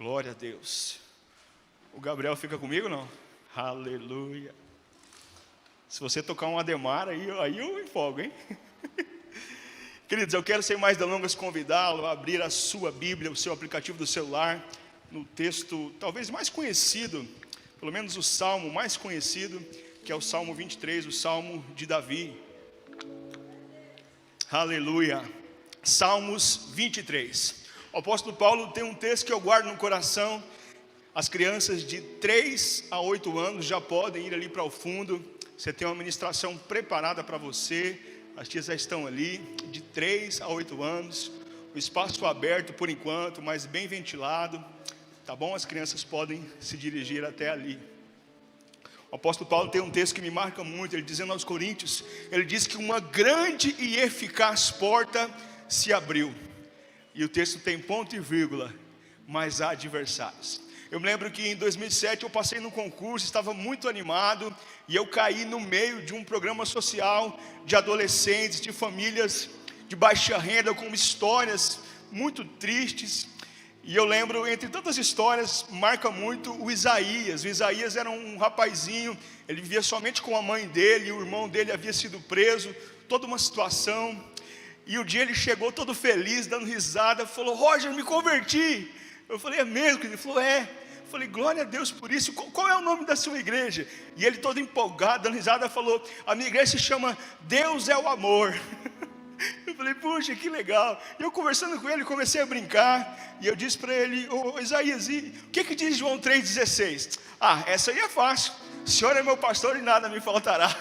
Glória a Deus. O Gabriel fica comigo, não? Aleluia. Se você tocar um Ademar, aí eu empolgo, hein? Queridos, eu quero sem mais delongas convidá-lo a abrir a sua Bíblia, o seu aplicativo do celular, no texto talvez mais conhecido, pelo menos o salmo mais conhecido, que é o Salmo 23, o Salmo de Davi. Aleluia. Salmos 23. O apóstolo Paulo tem um texto que eu guardo no coração. As crianças de 3 a 8 anos já podem ir ali para o fundo. Você tem uma ministração preparada para você. As tias já estão ali, de 3 a 8 anos. O espaço aberto por enquanto, mas bem ventilado. Tá bom? As crianças podem se dirigir até ali. O apóstolo Paulo tem um texto que me marca muito. Ele dizendo aos Coríntios, ele diz que uma grande e eficaz porta se abriu. E o texto tem ponto e vírgula, mas há adversários. Eu me lembro que em 2007 eu passei num concurso, estava muito animado, e eu caí no meio de um programa social de adolescentes, de famílias de baixa renda, com histórias muito tristes. E eu lembro, entre tantas histórias, marca muito o Isaías. O Isaías era um rapazinho, ele vivia somente com a mãe dele, o irmão dele havia sido preso, toda uma situação. E um dia ele chegou todo feliz, dando risada, falou: Roger, me converti. Eu falei: é mesmo? Ele falou: é. Eu falei: glória a Deus por isso. Qual é o nome da sua igreja? E ele todo empolgado, dando risada, falou: a minha igreja se chama Deus é o Amor. Eu falei: puxa, que legal. E eu conversando com ele, comecei a brincar. E eu disse para ele: ô Isaías, e o que diz João 3,16? Ah, essa aí é fácil. O Senhor é meu pastor e nada me faltará.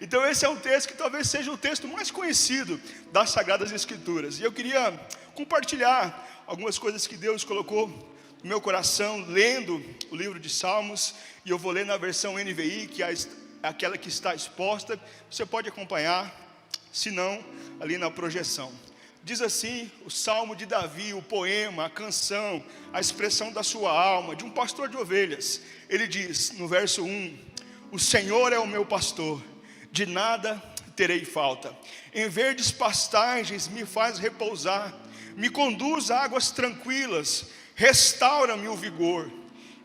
Então esse é um texto que talvez seja o texto mais conhecido das Sagradas Escrituras. E eu queria compartilhar algumas coisas que Deus colocou no meu coração, lendo o livro de Salmos. E eu vou ler na versão NVI, que é aquela que está exposta. Você pode acompanhar, se não, ali na projeção. Diz assim o Salmo de Davi, o poema, a canção, a expressão da sua alma, de um pastor de ovelhas. Ele diz no verso 1: o Senhor é o meu pastor, de nada terei falta. Em verdes pastagens me faz repousar, me conduz a águas tranquilas, restaura-me o vigor,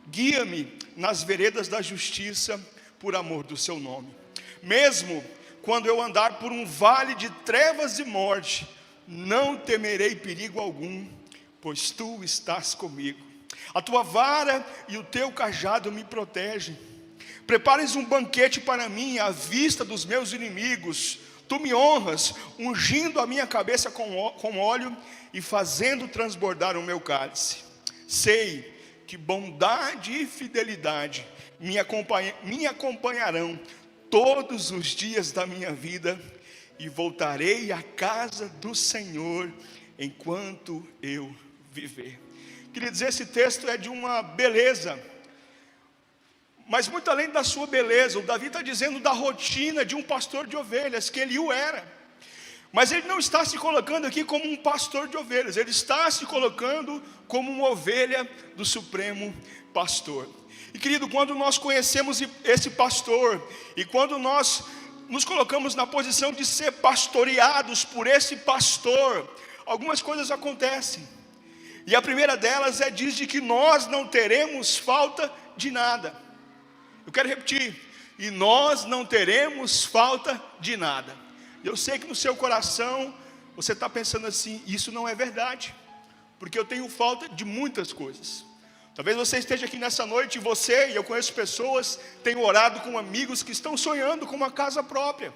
guia-me nas veredas da justiça, por amor do seu nome. Mesmo quando eu andar por um vale de trevas e morte, não temerei perigo algum, pois tu estás comigo. A tua vara e o teu cajado me protegem. Prepares um banquete para mim à vista dos meus inimigos. Tu me honras, ungindo a minha cabeça com óleo e fazendo transbordar o meu cálice. Sei que bondade e fidelidade me acompanharão todos os dias da minha vida, e voltarei à casa do Senhor enquanto eu viver. Queridos, esse texto é de uma beleza, mas muito além da sua beleza. O Davi está dizendo da rotina de um pastor de ovelhas, que ele o era. Mas ele não está se colocando aqui como um pastor de ovelhas, ele está se colocando como uma ovelha do Supremo Pastor. E querido, quando nós conhecemos esse pastor, e quando nós nos colocamos na posição de ser pastoreados por esse pastor, algumas coisas acontecem. E a primeira delas diz de que nós não teremos falta de nada. Eu quero repetir: e nós não teremos falta de nada. Eu sei que no seu coração você está pensando assim: isso não é verdade, porque eu tenho falta de muitas coisas. Talvez você esteja aqui nessa noite e você, e eu conheço pessoas, tenho orado com amigos que estão sonhando com uma casa própria.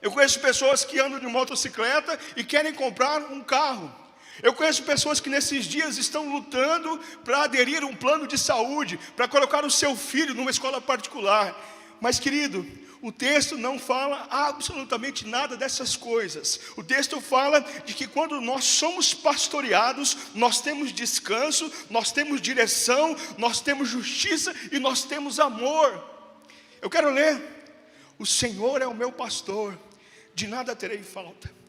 Eu conheço pessoas que andam de motocicleta e querem comprar um carro. Eu conheço pessoas que nesses dias estão lutando para aderir a um plano de saúde, para colocar o seu filho numa escola particular. Mas querido, o texto não fala absolutamente nada dessas coisas. O texto fala de que quando nós somos pastoreados, nós temos descanso, nós temos direção, nós temos justiça e nós temos amor. Eu quero ler: o Senhor é o meu pastor, de nada terei falta.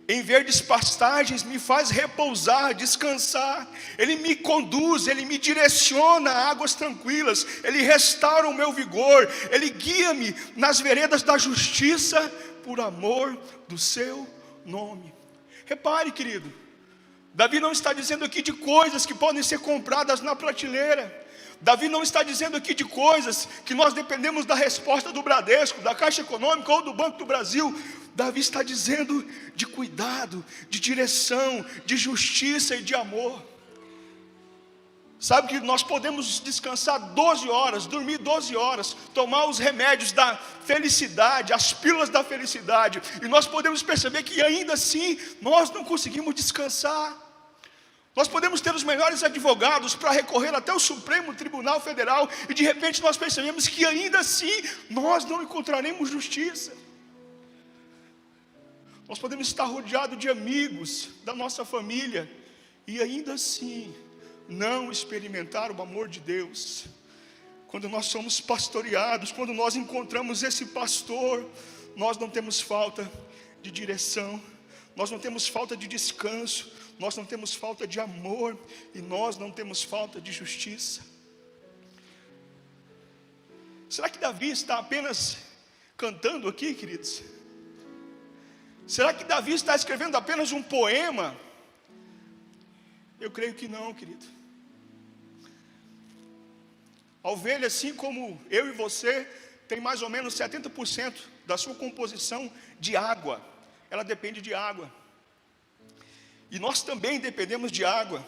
Em verdes pastagens me faz repousar, descansar. Ele me conduz, Ele me direciona a águas tranquilas. Ele restaura o meu vigor. Ele guia-me nas veredas da justiça, por amor do seu nome. Repare, querido, Davi não está dizendo aqui de coisas que podem ser compradas na prateleira. Davi não está dizendo aqui de coisas que nós dependemos da resposta do Bradesco, da Caixa Econômica ou do Banco do Brasil. Davi está dizendo de cuidado, de direção, de justiça e de amor. Sabe que nós podemos descansar 12 horas, dormir 12 horas, tomar os remédios da felicidade, as pílulas da felicidade, e nós podemos perceber que ainda assim nós não conseguimos descansar. Nós podemos ter os melhores advogados para recorrer até o Supremo Tribunal Federal, e de repente nós percebemos que ainda assim nós não encontraremos justiça. Nós podemos estar rodeados de amigos da nossa família, e ainda assim não experimentar o amor de Deus. Quando nós somos pastoreados, quando nós encontramos esse pastor, nós não temos falta de direção, nós não temos falta de descanso, nós não temos falta de amor, e nós não temos falta de justiça. Será que Davi está apenas cantando aqui, queridos? Será que Davi está escrevendo apenas um poema? Eu creio que não, querido. A ovelha, assim como eu e você, tem mais ou menos 70% da sua composição de água. Ela depende de água. E nós também dependemos de água.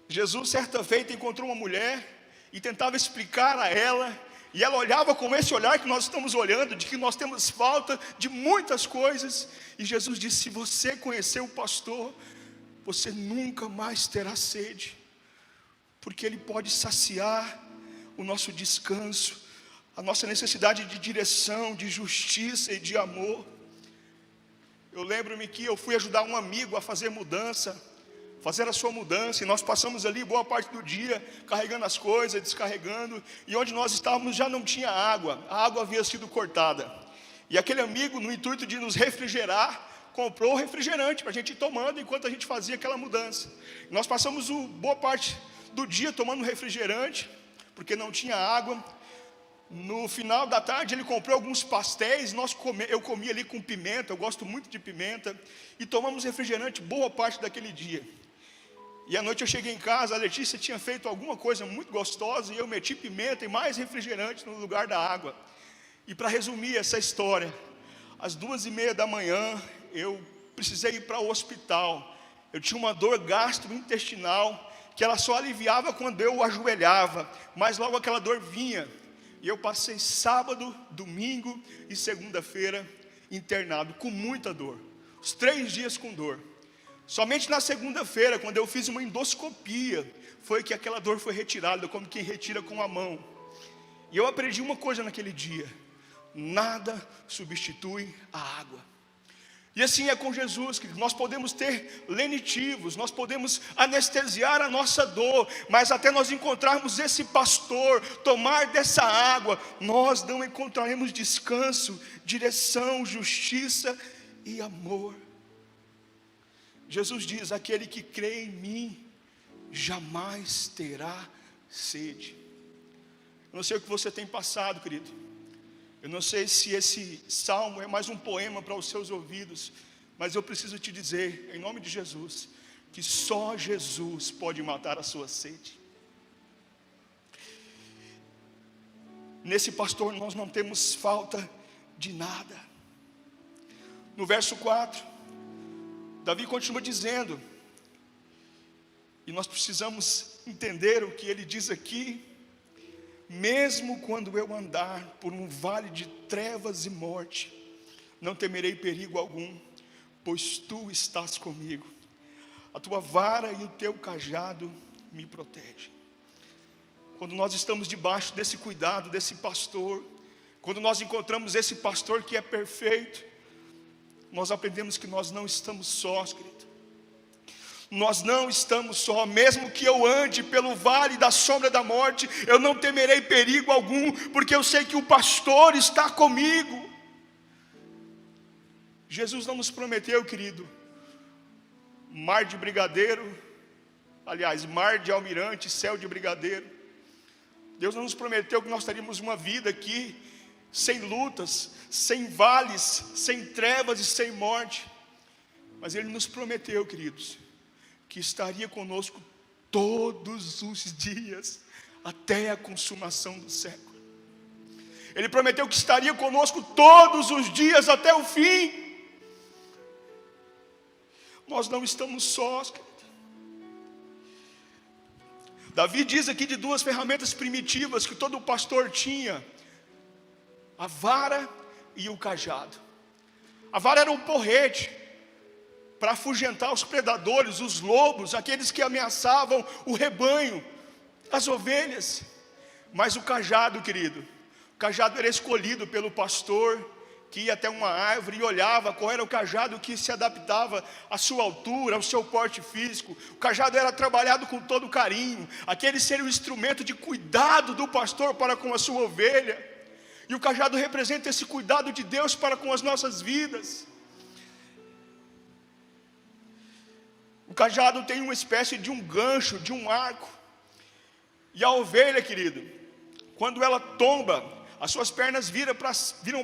Jesus, certa feita, encontrou uma mulher e tentava explicar a ela, e ela olhava com esse olhar que nós estamos olhando, de que nós temos falta de muitas coisas. E Jesus disse: se você conhecer o pastor, você nunca mais terá sede, porque Ele pode saciar o nosso descanso, a nossa necessidade de direção, de justiça e de amor. Eu lembro-me que eu fui ajudar um amigo a fazer a sua mudança, e nós passamos ali boa parte do dia, carregando as coisas, descarregando, e onde nós estávamos já não tinha água, a água havia sido cortada, e aquele amigo, no intuito de nos refrigerar, comprou refrigerante para a gente ir tomando, enquanto a gente fazia aquela mudança. Nós passamos boa parte do dia tomando refrigerante, porque não tinha água. No final da tarde ele comprou alguns pastéis, eu comi ali com pimenta, eu gosto muito de pimenta, e tomamos refrigerante boa parte daquele dia. E à noite eu cheguei em casa, a Letícia tinha feito alguma coisa muito gostosa, e eu meti pimenta e mais refrigerante no lugar da água. E para resumir essa história, às 2:30 da manhã, eu precisei ir para o hospital. Eu tinha uma dor gastrointestinal, que ela só aliviava quando eu ajoelhava, mas logo aquela dor vinha. E eu passei sábado, domingo e segunda-feira internado, com muita dor, os 3 dias com dor. Somente na segunda-feira, quando eu fiz uma endoscopia, foi que aquela dor foi retirada, como quem retira com a mão. E eu aprendi uma coisa naquele dia: nada substitui a água. E assim é com Jesus, que nós podemos ter lenitivos, nós podemos anestesiar a nossa dor, mas até nós encontrarmos esse pastor, tomar dessa água, nós não encontraremos descanso, direção, justiça e amor. Jesus diz: aquele que crê em mim jamais terá sede. Eu não sei o que você tem passado, querido. Eu não sei se esse salmo é mais um poema para os seus ouvidos, mas eu preciso te dizer, em nome de Jesus, que só Jesus pode matar a sua sede. Nesse pastor nós não temos falta de nada. No verso 4, Davi continua dizendo, e nós precisamos entender o que ele diz aqui: mesmo quando eu andar por um vale de trevas e morte, não temerei perigo algum, pois tu estás comigo. A tua vara e o teu cajado me protegem. Quando nós estamos debaixo desse cuidado, desse pastor, quando nós encontramos esse pastor que é perfeito, nós aprendemos que nós não estamos sós, querido. Nós não estamos só. Mesmo que eu ande pelo vale da sombra da morte, eu não temerei perigo algum, porque eu sei que o pastor está comigo. Jesus não nos prometeu, querido, mar de brigadeiro, aliás, mar de almirante, céu de brigadeiro. Deus não nos prometeu que nós teríamos uma vida aqui sem lutas, sem vales, sem trevas e sem morte. Mas Ele nos prometeu, queridos, que estaria conosco todos os dias, até a consumação do século. Ele prometeu que estaria conosco todos os dias, até o fim. Nós não estamos sós, querido. Davi diz aqui de duas ferramentas primitivas que todo pastor tinha: a vara e o cajado. A vara era um porrete para afugentar os predadores, os lobos, aqueles que ameaçavam o rebanho, as ovelhas. Mas o cajado, querido, o cajado era escolhido pelo pastor, que ia até uma árvore e olhava qual era o cajado que se adaptava à sua altura, ao seu porte físico. O cajado era trabalhado com todo carinho. Aquele seria o instrumento de cuidado do pastor para com a sua ovelha. E o cajado representa esse cuidado de Deus para com as nossas vidas. O cajado tem uma espécie de um gancho, de um arco. E a ovelha, querido, quando ela tomba, as suas pernas viram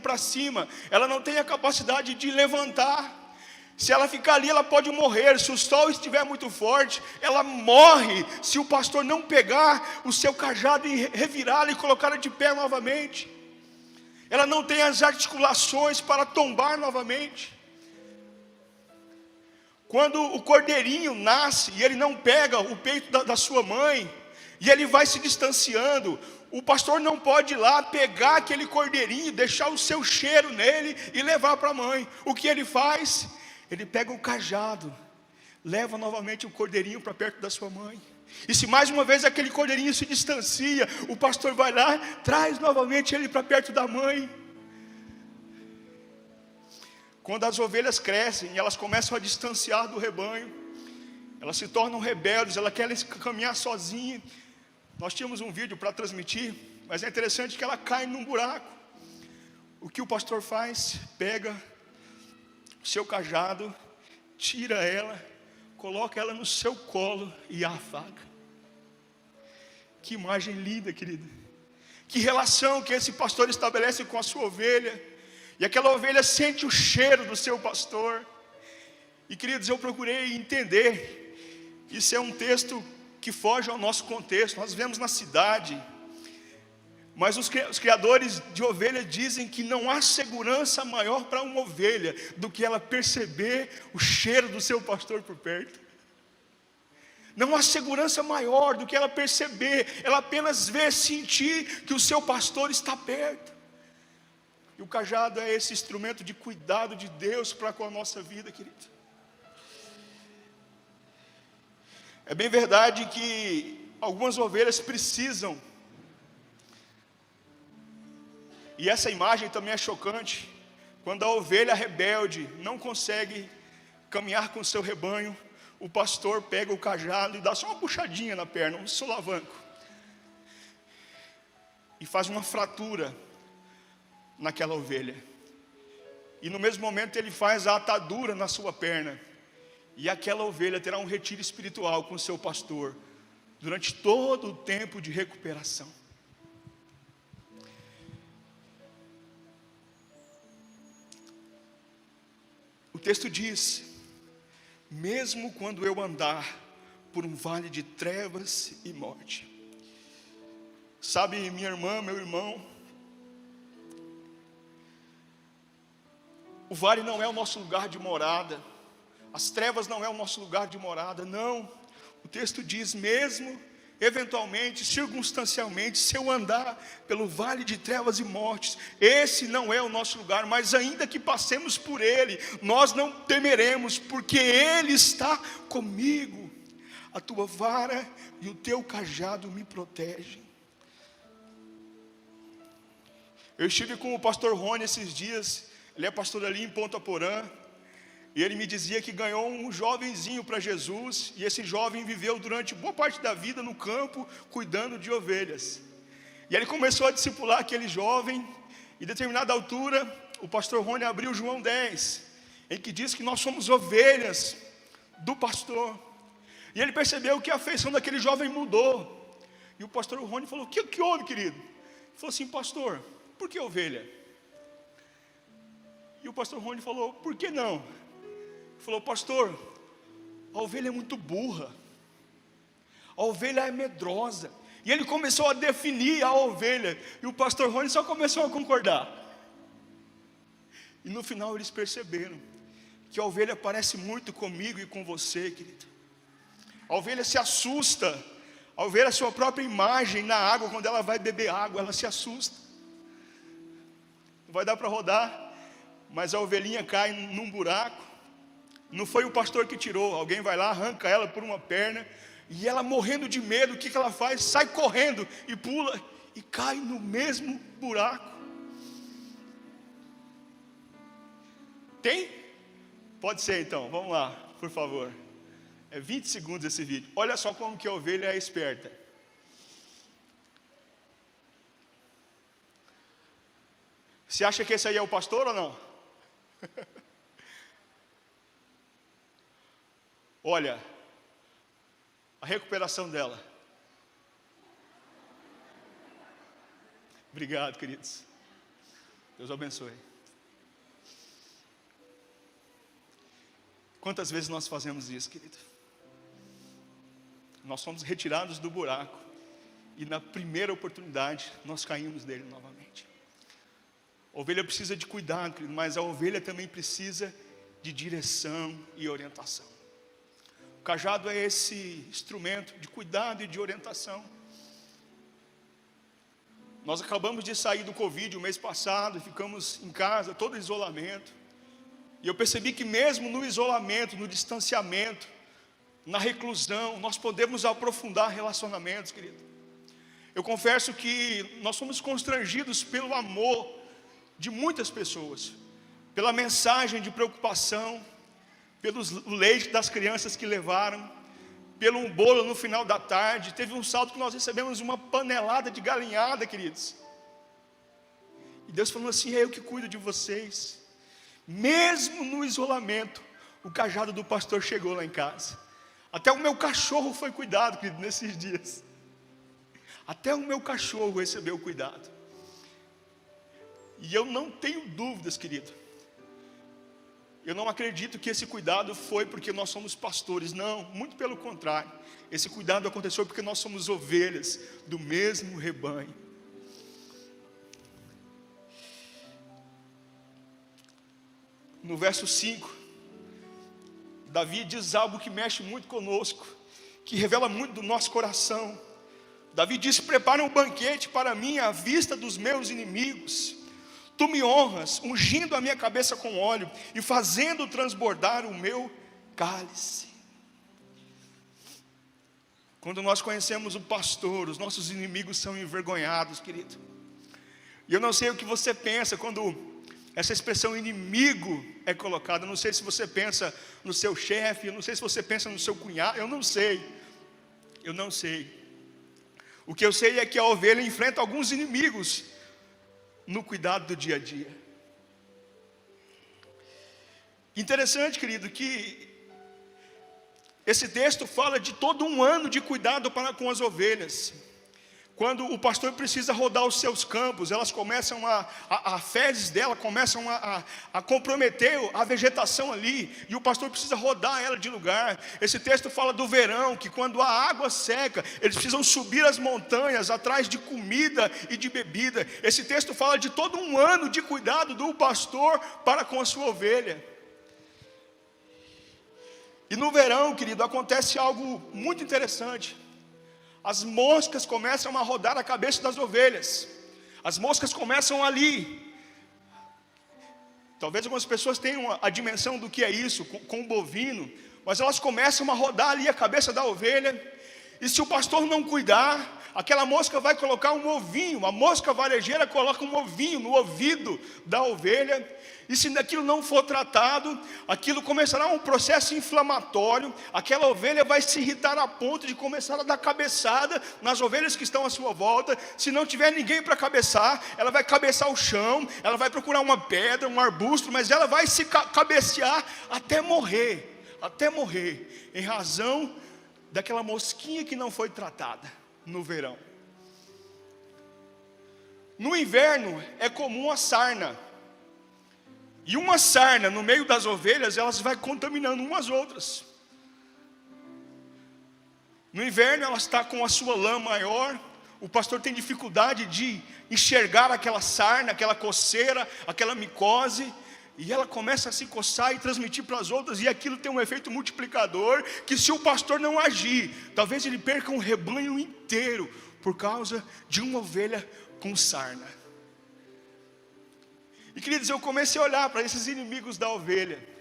para cima. Ela não tem a capacidade de levantar. Se ela ficar ali, ela pode morrer. Se o sol estiver muito forte, ela morre, se o pastor não pegar o seu cajado e revirá-la e colocá-la de pé novamente. Ela não tem as articulações para tombar novamente. Quando o cordeirinho nasce e ele não pega o peito da sua mãe, e ele vai se distanciando, o pastor não pode ir lá pegar aquele cordeirinho, deixar o seu cheiro nele e levar para a mãe. O que ele faz? Ele pega o cajado, leva novamente o cordeirinho para perto da sua mãe. E se mais uma vez aquele cordeirinho se distancia, o pastor vai lá, traz novamente ele para perto da mãe. Quando as ovelhas crescem e elas começam a distanciar do rebanho, elas se tornam rebeldes, elas querem caminhar sozinhas. Nós tínhamos um vídeo para transmitir, mas é interessante que ela cai num buraco. O que o pastor faz? Pega o seu cajado, tira ela, coloca ela no seu colo e a afaga. Que imagem linda, querida. Que relação que esse pastor estabelece com a sua ovelha. E aquela ovelha sente o cheiro do seu pastor. E, queridos, eu procurei entender. Isso é um texto que foge ao nosso contexto. Nós vemos na cidade, mas os criadores de ovelha dizem que não há segurança maior para uma ovelha do que ela perceber o cheiro do seu pastor por perto. Não há segurança maior do que ela perceber, ela apenas ver, sentir que o seu pastor está perto. E o cajado é esse instrumento de cuidado de Deus para com a nossa vida, querido. É bem verdade que algumas ovelhas precisam, e essa imagem também é chocante, quando a ovelha rebelde não consegue caminhar com o seu rebanho, o pastor pega o cajado e dá só uma puxadinha na perna, um solavanco, e faz uma fratura naquela ovelha. E no mesmo momento ele faz a atadura na sua perna. E aquela ovelha terá um retiro espiritual com o seu pastor durante todo o tempo de recuperação. O texto diz: mesmo quando eu andar por um vale de trevas e morte. Sabe, minha irmã, meu irmão, o vale não é o nosso lugar de morada. As trevas não é o nosso lugar de morada, não. O texto diz, mesmo, eventualmente, circunstancialmente, se eu andar pelo vale de trevas e mortes, esse não é o nosso lugar, mas ainda que passemos por ele, nós não temeremos, porque ele está comigo. A tua vara e o teu cajado me protegem. Eu estive com o pastor Rony esses dias. Ele é pastor ali em Ponta Porã. E ele me dizia que ganhou um jovenzinho para Jesus. E esse jovem viveu durante boa parte da vida no campo, cuidando de ovelhas. E ele começou a discipular aquele jovem. E em determinada altura, o pastor Rony abriu João 10, em que diz que nós somos ovelhas do pastor. E ele percebeu que a afeição daquele jovem mudou. E o pastor Rony falou: o que houve, querido? Ele falou assim: pastor, por que ovelha? E o pastor Rony falou: por que não? falou: pastor, a ovelha é muito burra, a ovelha é medrosa. E ele começou a definir a ovelha, e o pastor Rony só começou a concordar. E no final eles perceberam que a ovelha parece muito comigo e com você, querido. A ovelha se assusta ao ver a sua própria imagem na água. Quando ela vai beber água, ela se assusta. Não vai dar para rodar, mas a ovelhinha cai num buraco. Não foi o pastor que tirou, alguém vai lá, arranca ela por uma perna, e ela morrendo de medo, o que ela faz? Sai correndo e pula e cai no mesmo buraco. Tem? Pode ser então, vamos lá, por favor. É 20 segundos esse vídeo. Olha só como que a ovelha é esperta. Você acha que esse aí é o pastor ou não? Olha a recuperação dela. Obrigado, queridos. Deus abençoe. Quantas vezes nós fazemos isso, querido? Nós somos retirados do buraco e na primeira oportunidade nós caímos dele novamente. A ovelha precisa de cuidado, querido, mas a ovelha também precisa de direção e orientação. O cajado é esse instrumento de cuidado e de orientação. Nós acabamos de sair do Covid o mês passado, ficamos em casa, todo isolamento. E eu percebi que mesmo no isolamento, no distanciamento, na reclusão, nós podemos aprofundar relacionamentos, querido. Eu confesso que nós somos constrangidos pelo amor de muitas pessoas, pela mensagem de preocupação, pelo leite das crianças que levaram, pelo um bolo no final da tarde. Teve um salto que nós recebemos uma panelada de galinhada, queridos. E Deus falou assim: é eu que cuido de vocês. Mesmo no isolamento, o cajado do pastor chegou lá em casa. Até o meu cachorro foi cuidado, querido, nesses dias. Até o meu cachorro recebeu cuidado. E eu não tenho dúvidas, querido. Eu não acredito que esse cuidado foi porque nós somos pastores. Não, muito pelo contrário. Esse cuidado aconteceu porque nós somos ovelhas do mesmo rebanho. No verso 5, Davi diz algo que mexe muito conosco, que revela muito do nosso coração. Davi diz: prepara um banquete para mim à vista dos meus inimigos. Tu me honras, ungindo a minha cabeça com óleo e fazendo transbordar o meu cálice. Quando nós conhecemos o pastor, os nossos inimigos são envergonhados, querido. E eu não sei o que você pensa quando essa expressão inimigo é colocada. Eu não sei se você pensa no seu chefe, eu não sei se você pensa no seu cunhado, eu não sei. O que eu sei é que a ovelha enfrenta alguns inimigos no cuidado do dia a dia. Interessante, querido, que esse texto fala de todo um ano de cuidado com as ovelhas. Quando o pastor precisa rodar os seus campos, elas começam a fezes dela começam a comprometer a vegetação ali, e o pastor precisa rodar ela de lugar. Esse texto fala do verão, que quando a água seca, eles precisam subir as montanhas atrás de comida e de bebida. Esse texto fala de todo um ano de cuidado do pastor para com a sua ovelha. E no verão, querido, acontece algo muito interessante. As moscas começam a rodar a cabeça das ovelhas. As moscas começam ali. Talvez algumas pessoas tenham a dimensão do que é isso com o bovino, mas elas começam a rodar ali a cabeça da ovelha. E se o pastor não cuidar, aquela mosca vai colocar um ovinho. A mosca varejeira coloca um ovinho no ouvido da ovelha. E se aquilo não for tratado, aquilo começará um processo inflamatório. Aquela ovelha vai se irritar a ponto de começar a dar cabeçada nas ovelhas que estão à sua volta. Se não tiver ninguém para cabeçar, ela vai cabeçar o chão, ela vai procurar uma pedra, um arbusto, mas ela vai se cabecear até morrer, em razão daquela mosquinha que não foi tratada no verão. No inverno é comum a sarna. E uma sarna no meio das ovelhas, elas vai contaminando umas outras. No inverno ela está com a sua lã maior, o pastor tem dificuldade de enxergar aquela sarna, aquela coceira, aquela micose, e ela começa a se coçar e transmitir para as outras, e aquilo tem um efeito multiplicador, que se o pastor não agir, talvez ele perca um rebanho inteiro, por causa de uma ovelha com sarna. E queridos, eu comecei a olhar para esses inimigos da ovelha,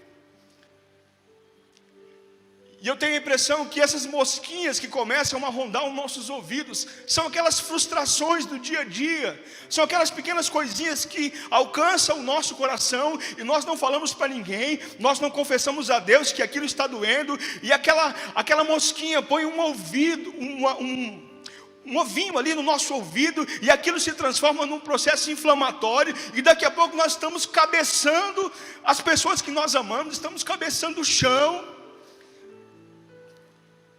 e eu tenho a impressão que essas mosquinhas que começam a rondar os nossos ouvidos são aquelas frustrações do dia a dia, são aquelas pequenas coisinhas que alcançam o nosso coração e nós não falamos para ninguém, nós não confessamos a Deus que aquilo está doendo, e aquela mosquinha põe um ovinho ali no nosso ouvido, e aquilo se transforma num processo inflamatório, e daqui a pouco nós estamos cabeçando as pessoas que nós amamos, estamos cabeçando o chão,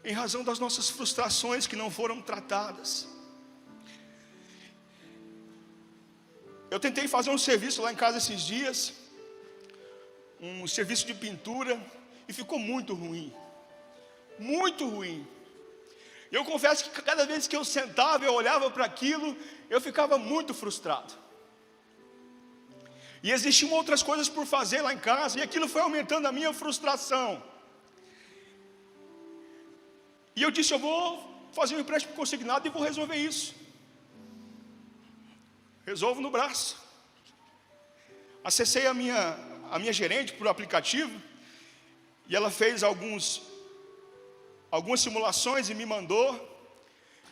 em razão das nossas frustrações que não foram tratadas. Eu tentei fazer um serviço lá em casa esses dias, um serviço de pintura, e ficou muito ruim, muito ruim. Eu confesso que cada vez que eu sentava, eu olhava para aquilo, eu ficava muito frustrado. E existiam outras coisas por fazer lá em casa, e aquilo foi aumentando a minha frustração. E eu disse, eu vou fazer um empréstimo consignado e vou resolver isso. Resolvo no braço. Acessei a minha gerente por aplicativo, e ela fez algumas simulações e me mandou,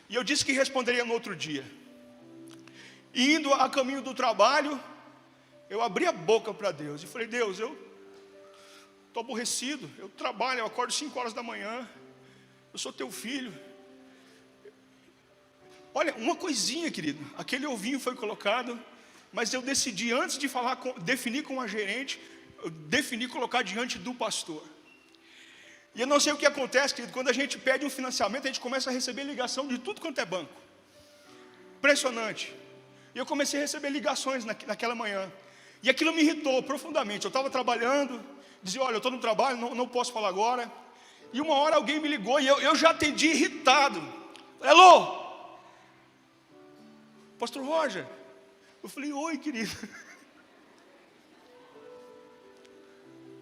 e eu disse que responderia no outro dia. E indo a caminho do trabalho, eu abri a boca para Deus e falei, Deus, eu estou aborrecido, eu trabalho, eu acordo 5 horas da manhã, eu sou teu filho. Olha, uma coisinha, querido, aquele ovinho foi colocado, mas eu decidi, antes de definir com a gerente, eu defini colocar diante do pastor. E eu não sei o que acontece, querido, quando a gente pede um financiamento, a gente começa a receber ligação de tudo quanto é banco. Impressionante. E eu comecei a receber ligações naquela manhã, e aquilo me irritou profundamente. Eu estava trabalhando, dizia, olha, eu estou no trabalho, não posso falar agora. E uma hora alguém me ligou, e eu já atendi irritado. Alô? Pastor Roger? Eu falei, oi, querido.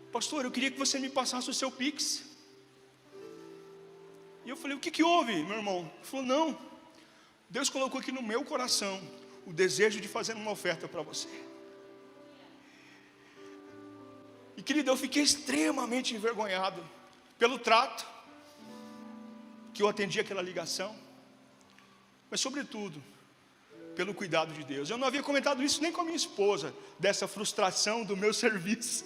Pastor, eu queria que você me passasse o seu Pix. E eu falei, o que houve, meu irmão? Ele falou, não, Deus colocou aqui no meu coração o desejo de fazer uma oferta para você. E querido, eu fiquei extremamente envergonhado pelo trato que eu atendi aquela ligação, mas sobretudo pelo cuidado de Deus. Eu não havia comentado isso nem com a minha esposa, dessa frustração do meu serviço.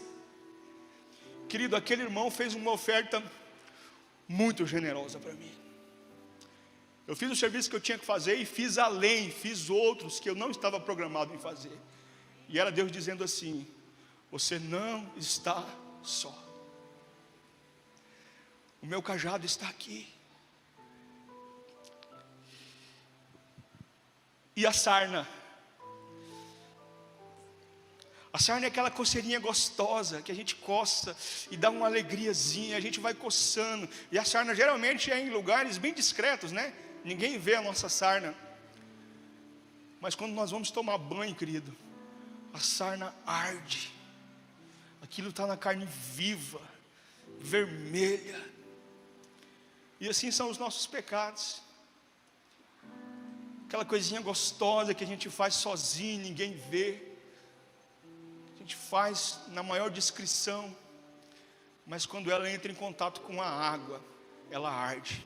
Querido, aquele irmão fez uma oferta muito generosa para mim. Eu fiz o serviço que eu tinha que fazer e fiz além, fiz outros que eu não estava programado em fazer. E era Deus dizendo assim, você não está só. O meu cajado está aqui. E a sarna? A sarna é aquela coceirinha gostosa, que a gente coça e dá uma alegriazinha, a gente vai coçando. E a sarna geralmente é em lugares bem discretos, né? Ninguém vê a nossa sarna. Mas quando nós vamos tomar banho, querido, a sarna arde. Aquilo está na carne viva, vermelha. E assim são os nossos pecados. Aquela coisinha gostosa que a gente faz sozinho, ninguém vê. A gente faz na maior discrição. Mas quando ela entra em contato com a água, ela arde.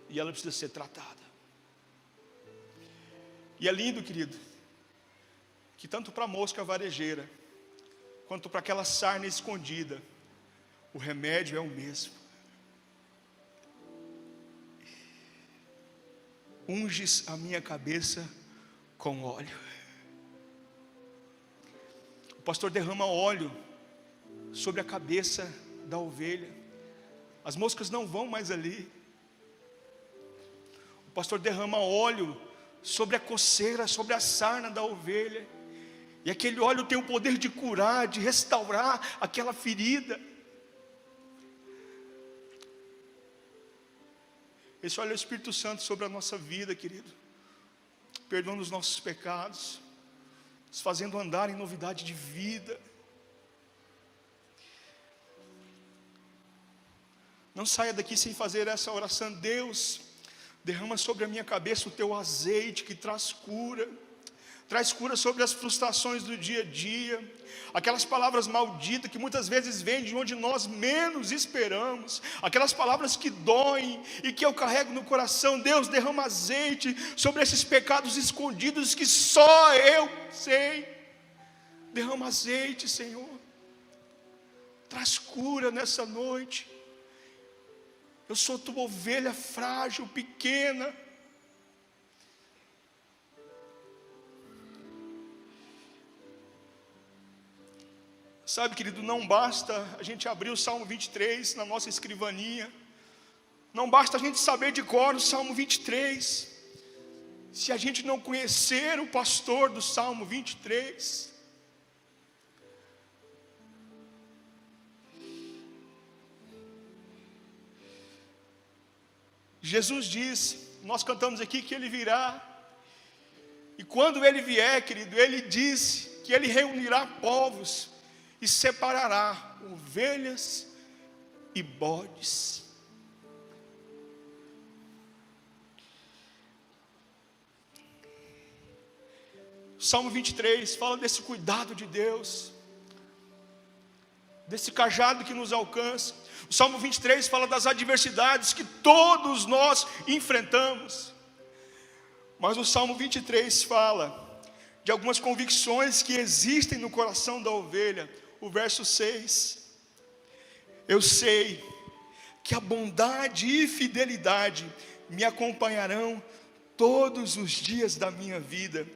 E ela precisa ser tratada. E é lindo, querido, que tanto para a mosca varejeira, quanto para aquela sarna escondida, o remédio é o mesmo. Unges a minha cabeça com óleo. O pastor derrama óleo sobre a cabeça da ovelha. As moscas não vão mais ali. O pastor derrama óleo sobre a coceira, sobre a sarna da ovelha. E aquele óleo tem o poder de curar, de restaurar aquela ferida. Esse óleo é o Espírito Santo sobre a nossa vida, querido, perdoando os nossos pecados, nos fazendo andar em novidade de vida. Não saia daqui sem fazer essa oração. Deus, derrama sobre a minha cabeça o teu azeite que traz cura. Traz cura sobre as frustrações do dia a dia, aquelas palavras malditas que muitas vezes vêm de onde nós menos esperamos, aquelas palavras que doem e que eu carrego no coração. Deus, derrama azeite sobre esses pecados escondidos que só eu sei. Derrama azeite, Senhor. Traz cura nessa noite. Eu sou tua ovelha frágil, pequena. Sabe, querido, não basta a gente abrir o Salmo 23 na nossa escrivaninha, não basta a gente saber de cor o Salmo 23, se a gente não conhecer o pastor do Salmo 23. Jesus diz, nós cantamos aqui que Ele virá, e quando Ele vier, querido, Ele diz que Ele reunirá povos, e separará ovelhas e bodes. O Salmo 23 fala desse cuidado de Deus, desse cajado que nos alcança. O Salmo 23 fala das adversidades que todos nós enfrentamos. Mas o Salmo 23 fala de algumas convicções que existem no coração da ovelha. O verso 6, eu sei que a bondade e fidelidade me acompanharão todos os dias da minha vida,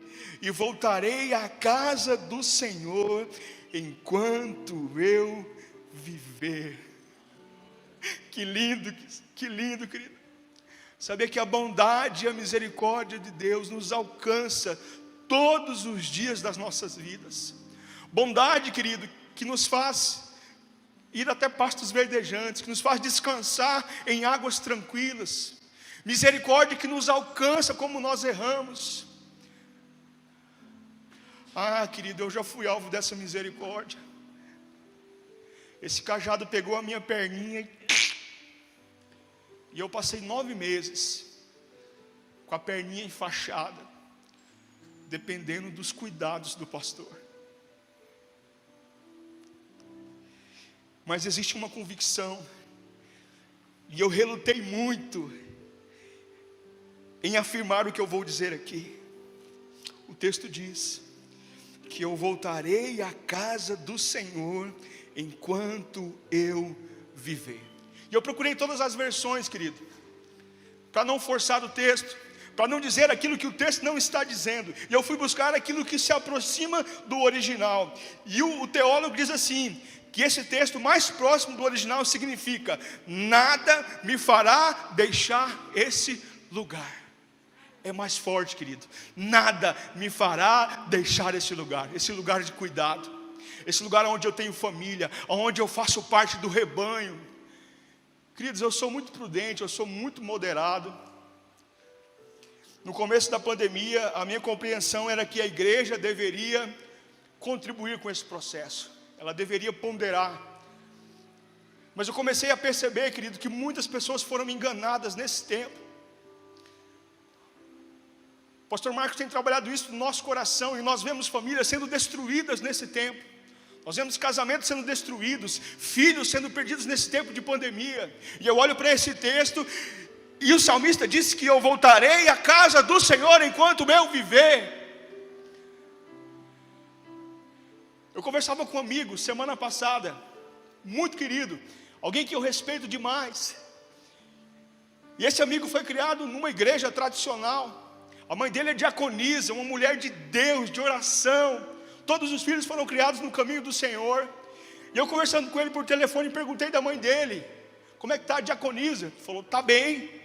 e voltarei à casa do Senhor enquanto eu viver. Que lindo, querido. Saber que a bondade e a misericórdia de Deus nos alcança todos os dias das nossas vidas. Bondade, querido, que nos faz ir até pastos verdejantes, que nos faz descansar em águas tranquilas. Misericórdia que nos alcança como nós erramos. Ah, querido, eu já fui alvo dessa misericórdia. Esse cajado pegou a minha perninha e eu passei 9 meses com a perninha enfaixada, dependendo dos cuidados do pastor. Mas existe uma convicção, e eu relutei muito em afirmar o que eu vou dizer aqui. O texto diz que eu voltarei à casa do Senhor enquanto eu viver. E eu procurei todas as versões, querido, para não forçar o texto, para não dizer aquilo que o texto não está dizendo. E eu fui buscar aquilo que se aproxima do original. E o teólogo diz assim, que esse texto mais próximo do original significa: nada me fará deixar esse lugar. É mais forte, querido. Nada me fará deixar esse lugar de cuidado, esse lugar onde eu tenho família, onde eu faço parte do rebanho. Queridos, eu sou muito prudente, eu sou muito moderado. No começo da pandemia, a minha compreensão era que a igreja deveria contribuir com esse processo, ela deveria ponderar. Mas eu comecei a perceber, querido, que muitas pessoas foram enganadas nesse tempo. O pastor Marcos tem trabalhado isso no nosso coração, e nós vemos famílias sendo destruídas nesse tempo. Nós vemos casamentos sendo destruídos, filhos sendo perdidos nesse tempo de pandemia. E eu olho para esse texto, e o salmista disse que eu voltarei à casa do Senhor enquanto eu viver. Eu conversava com um amigo semana passada, muito querido, alguém que eu respeito demais. E esse amigo foi criado numa igreja tradicional. A mãe dele é diaconisa, uma mulher de Deus, de oração. Todos os filhos foram criados no caminho do Senhor. E eu conversando com ele por telefone, perguntei da mãe dele: como é que está a diaconisa? Ele falou: está bem.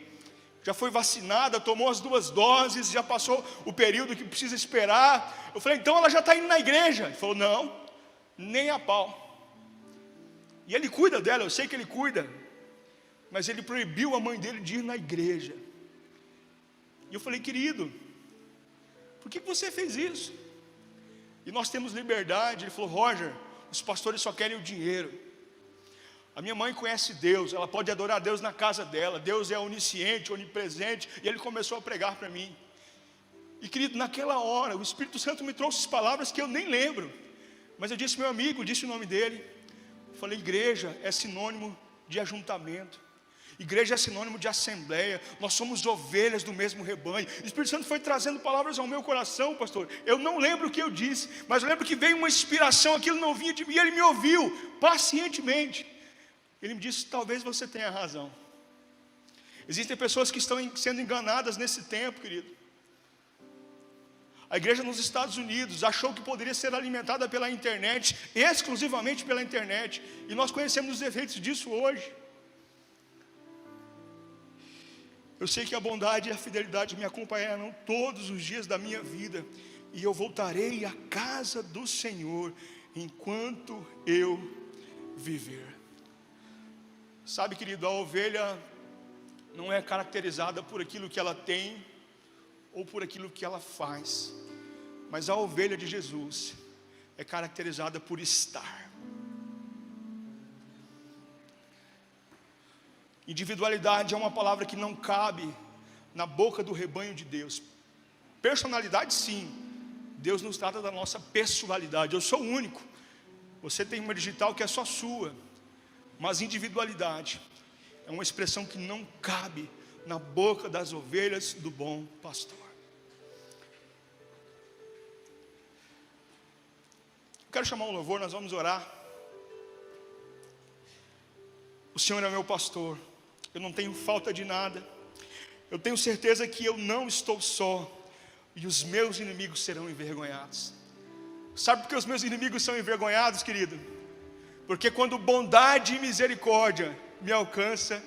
já foi vacinada, tomou as 2 doses, já passou o período que precisa esperar. Eu falei, então ela já está indo na igreja. Ele falou, não, nem a pau. E ele cuida dela, eu sei que ele cuida, mas ele proibiu a mãe dele de ir na igreja. E eu falei, querido, por que você fez isso? E nós temos liberdade. Ele falou, Roger, os pastores só querem o dinheiro. A minha mãe conhece Deus, ela pode adorar a Deus na casa dela, Deus é onisciente, onipresente. E ele começou a pregar para mim. E querido, naquela hora, o Espírito Santo me trouxe as palavras que eu nem lembro, mas eu disse, meu amigo, disse o nome dele. Falei, igreja é sinônimo de ajuntamento, igreja é sinônimo de assembleia, nós somos ovelhas do mesmo rebanho. O Espírito Santo foi trazendo palavras ao meu coração, pastor. Eu não lembro o que eu disse, mas eu lembro que veio uma inspiração, aquilo não vinha de mim, e ele me ouviu pacientemente. Ele me disse, talvez você tenha razão. Existem pessoas que estão sendo enganadas nesse tempo, querido. A igreja nos Estados Unidos achou que poderia ser alimentada pela internet, exclusivamente pela internet, e nós conhecemos os efeitos disso hoje. Eu sei que a bondade e a fidelidade me acompanharão todos os dias da minha vida, e eu voltarei à casa do Senhor enquanto eu viver. Sabe, querido, a ovelha não é caracterizada por aquilo que ela tem ou por aquilo que ela faz, mas a ovelha de Jesus é caracterizada por estar. Individualidade é uma palavra que não cabe na boca do rebanho de Deus. Personalidade, sim, Deus nos trata da nossa pessoalidade. Eu sou único, você tem uma digital que é só sua, mas individualidade é uma expressão que não cabe na boca das ovelhas do bom pastor. Quero chamar o louvor, nós vamos orar. O Senhor é meu pastor, eu não tenho falta de nada. Eu tenho certeza que eu não estou só, e os meus inimigos serão envergonhados. Sabe por que os meus inimigos são envergonhados, querido? Porque quando bondade e misericórdia me alcança,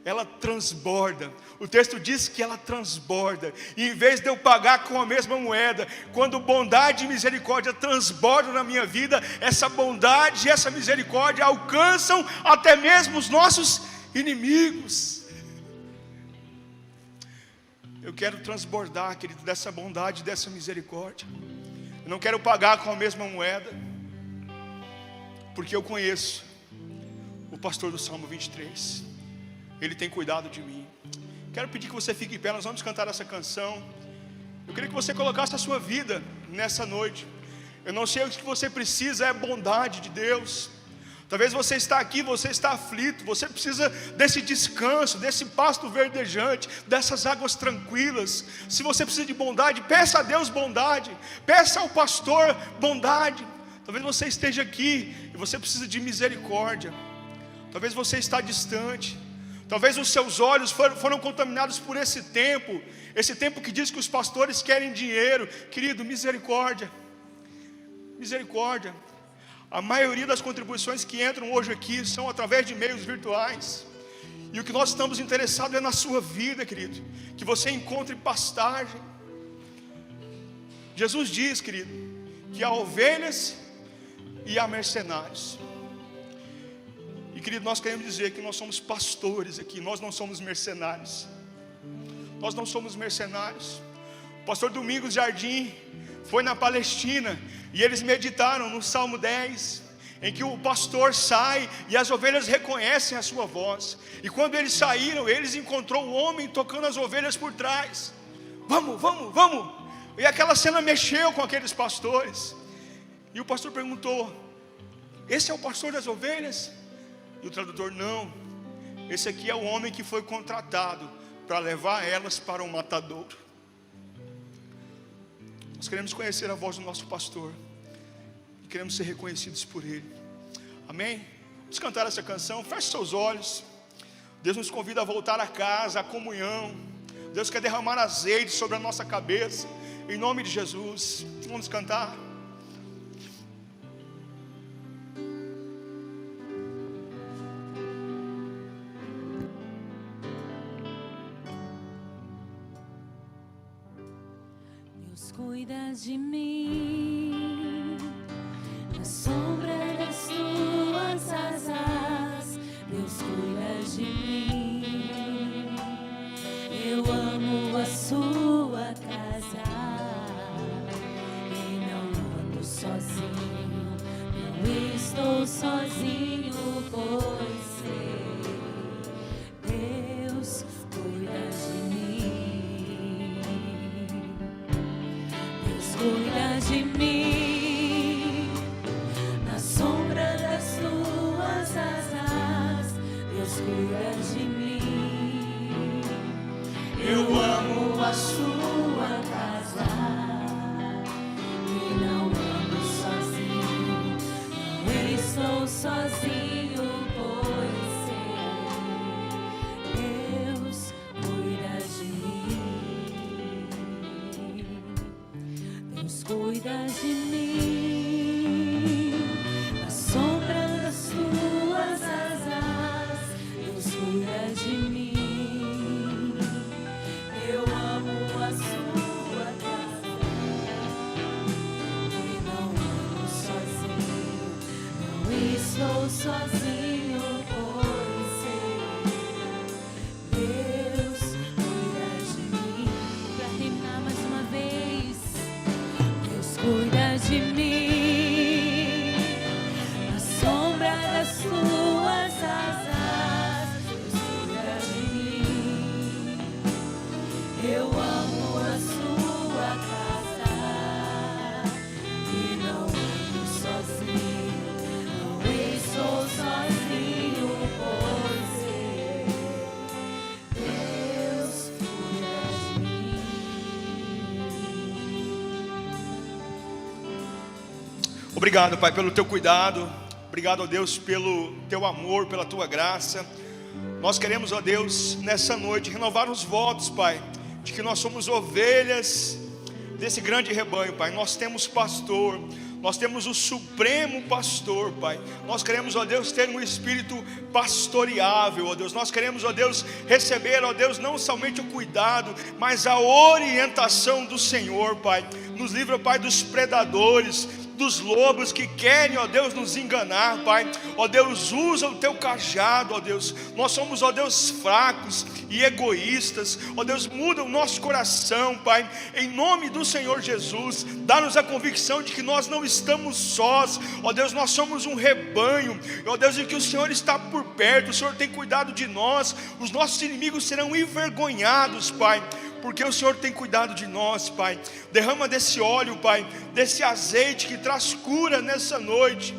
ela transborda. O texto diz que ela transborda. E em vez de eu pagar com a mesma moeda, quando bondade e misericórdia transbordam na minha vida, essa bondade e essa misericórdia alcançam até mesmo os nossos inimigos. Eu quero transbordar, querido, dessa bondade e dessa misericórdia. Eu não quero pagar com a mesma moeda, porque eu conheço o pastor do Salmo 23. Ele tem cuidado de mim. Quero pedir que você fique em pé, nós vamos cantar essa canção. Eu queria que você colocasse a sua vida nessa noite. Eu não sei o que você precisa, é a bondade de Deus. Talvez você está aqui, você está aflito, você precisa desse descanso, desse pasto verdejante, dessas águas tranquilas. Se você precisa de bondade, peça a Deus bondade, peça ao pastor bondade. Talvez você esteja aqui e você precisa de misericórdia. Talvez você está distante. Talvez os seus olhos foram contaminados por esse tempo que diz que os pastores querem dinheiro. Querido, misericórdia, misericórdia. A maioria das contribuições que entram hoje aqui são através de meios virtuais. E o que nós estamos interessados é na sua vida, querido, que você encontre pastagem. Jesus diz, querido, que há ovelhas e há mercenários. E querido, nós queremos dizer que nós somos pastores aqui, nós não somos mercenários. Nós não somos mercenários. O pastor Domingos Jardim foi na Palestina e eles meditaram no Salmo 10, em que o pastor sai e as ovelhas reconhecem a sua voz. E quando eles saíram, eles encontrou o homem tocando as ovelhas por trás. Vamos, vamos, vamos. E aquela cena mexeu com aqueles pastores. E o pastor perguntou: esse é o pastor das ovelhas? E o tradutor: não, esse aqui é o homem que foi contratado para levar elas para o matadouro. Nós queremos conhecer a voz do nosso pastor e queremos ser reconhecidos por ele. Amém? Vamos cantar essa canção. Feche seus olhos. Deus nos convida a voltar a casa, a comunhão. Deus quer derramar azeite sobre a nossa cabeça, em nome de Jesus. Vamos cantar. Deus cuida de mim, na sombra das tuas asas, Deus cuida de mim. Eu amo a sua casa e não ando sozinho, não estou sozinho, pois sei, Deus cuida de mim. Deus cuida de mim, na sombra das tuas asas, Deus cuida de mim. Eu amo a sua casa e não ando sozinho, não estou sozinho, pois sei, Deus cuida de mim. Deus cuida de mim, na sombra das tuas asas, Deus cuida de mim. Eu amo a sua casa e não ando sozinho, não estou sozinho, pois sei, Deus cuida de mim. Pra terminar mais uma vez, Deus cuida de mim, na sombra das tuas asas, Deus cuida de mim. Eu amo a sua casa e não ando sozinho, não estou sozinho, pois sei, Deus cuida de mim. Obrigado, Pai, pelo teu cuidado. Obrigado, ó Deus, pelo teu amor, pela tua graça. Nós queremos, ó Deus, nessa noite renovar os votos, Pai, de que nós somos ovelhas desse grande rebanho, Pai. Nós temos pastor, nós temos o supremo pastor, Pai. Nós queremos, ó Deus, ter um espírito pastoreável, ó Deus. Nós queremos, ó Deus, receber, ó Deus, não somente o cuidado, mas a orientação do Senhor, Pai. Nos livra, Pai, dos predadores, dos lobos que querem, ó Deus, nos enganar, Pai. Ó Deus, usa o teu cajado, ó Deus. Nós somos, ó Deus, fracos e egoístas. Ó Deus, muda o nosso coração, Pai. Em nome do Senhor Jesus, dá-nos a convicção de que nós não estamos sós. Ó Deus, nós somos um rebanho. Ó Deus, em que o Senhor está por perto. O Senhor tem cuidado de nós. Os nossos inimigos serão envergonhados, Pai, porque o Senhor tem cuidado de nós, Pai. Derrama desse óleo, Pai, desse azeite que traz cura nessa noite.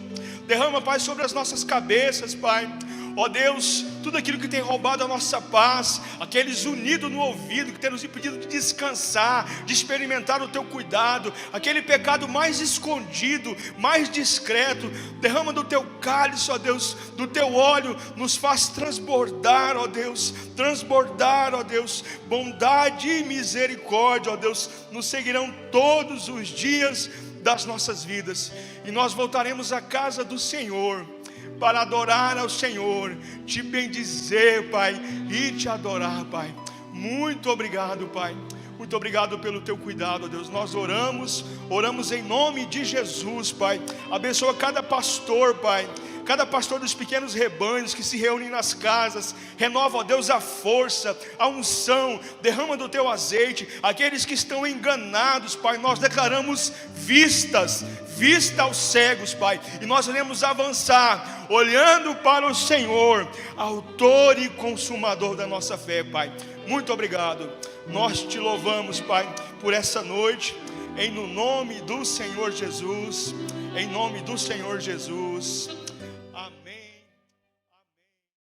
Derrama, Pai, sobre as nossas cabeças, Pai. Ó Deus, tudo aquilo que tem roubado a nossa paz, aqueles unidos no ouvido que tem nos impedido de descansar, de experimentar o teu cuidado, aquele pecado mais escondido, mais discreto, derrama do teu cálice, ó Deus, do teu óleo, nos faz transbordar, ó Deus, bondade e misericórdia, ó Deus, nos seguirão todos os dias das nossas vidas, e nós voltaremos à casa do Senhor, para adorar ao Senhor, te bendizer, Pai, e te adorar, Pai. Muito obrigado, Pai. Muito obrigado pelo teu cuidado, Deus. Nós oramos em nome de Jesus, Pai. Abençoa cada pastor, Pai, cada pastor dos pequenos rebanhos que se reúnem nas casas. Renova, ó Deus, a força, a unção. Derrama do teu azeite. Aqueles que estão enganados, Pai, nós declaramos vista aos cegos, Pai. E nós iremos avançar, olhando para o Senhor, autor e consumador da nossa fé, Pai. Muito obrigado. Nós te louvamos, Pai, por essa noite. Em nome do Senhor Jesus. Em nome do Senhor Jesus. Amém.